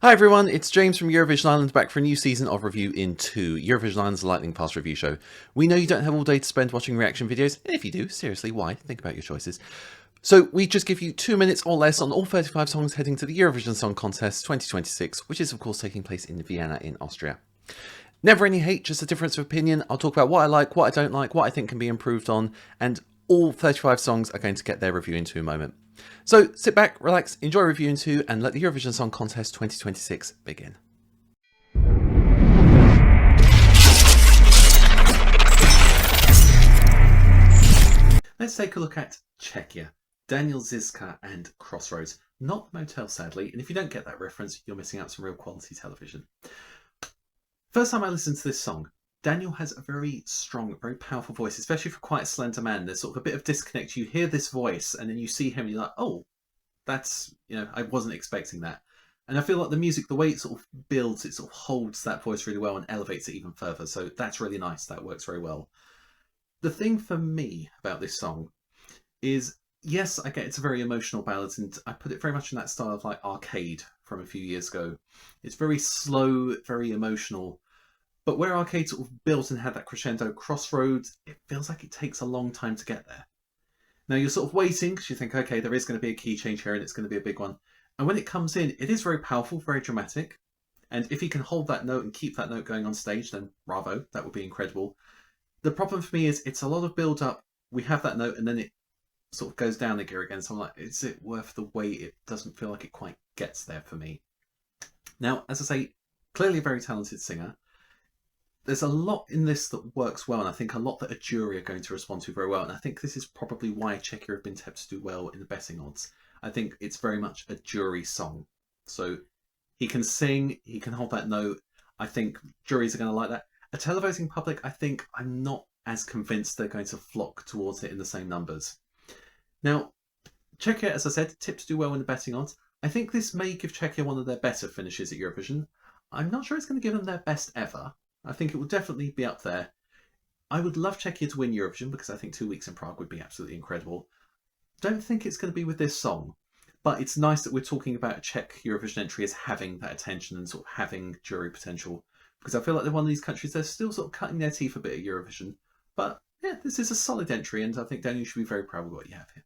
Hi everyone, it's James from Eurovision Ireland back for a new season of Review in 2, Eurovision Ireland's Lightning Fast review show. We know you don't have all day to spend watching reaction videos, and if you do, seriously, why? Think about your choices. So we just give you 2 minutes or less on all 35 songs heading to the Eurovision Song Contest 2026, which is of course taking place in Vienna in Austria. Never any hate, just a difference of opinion. I'll talk about what I like, what I don't like, what I think can be improved on, and all 35 songs are going to get their review in a moment. So sit back, relax, enjoy Review in 2, and let the Eurovision Song Contest 2026 begin. Let's take a look at Czechia, Daniel Zizka and Crossroads. Not Motel, sadly, and if you don't get that reference, you're missing out some real quality television. First time I listened to this song, Daniel has a very strong, very powerful voice, especially for quite a slender man. There's sort of a bit of disconnect. You hear this voice and then you see him and you're like, oh, that's, I wasn't expecting that. And I feel like the music, the way it sort of builds, it sort of holds that voice really well and elevates it even further. So that's really nice. That works very well. The thing for me about this song is, yes, I get it's a very emotional ballad, and I put it very much in that style of like Arcade from a few years ago. It's very slow, very emotional. But where Arcade sort of built and had that crescendo, Crossroads, it feels like it takes a long time to get there. Now you're sort of waiting because you think, okay, there is going to be a key change here and it's going to be a big one. And when it comes in, it is very powerful, very dramatic. And if he can hold that note and keep that note going on stage, then bravo, that would be incredible. The problem for me is it's a lot of build up. We have that note and then it sort of goes down a gear again. So I'm like, is it worth the wait? It doesn't feel like it quite gets there for me. Now, as I say, clearly a very talented singer. There's a lot in this that works well, and I think a lot that a jury are going to respond to very well. And I think this is probably why Czechia have been tipped to do well in the betting odds. I think it's very much a jury song. So he can sing, he can hold that note. I think juries are going to like that. A televising public, I think I'm not as convinced they're going to flock towards it in the same numbers. Now, Czechia, as I said, tipped to do well in the betting odds. I think this may give Czechia one of their better finishes at Eurovision. I'm not sure it's going to give them their best ever. I think it will definitely be up there. I would love Czechia to win Eurovision because I think 2 weeks in Prague would be absolutely incredible. Don't think it's going to be with this song, but it's nice that we're talking about a Czech Eurovision entry as having that attention and sort of having jury potential, because I feel like they're one of these countries, they're still sort of cutting their teeth a bit at Eurovision. But yeah, this is a solid entry, and I think Daniel should be very proud of what you have here.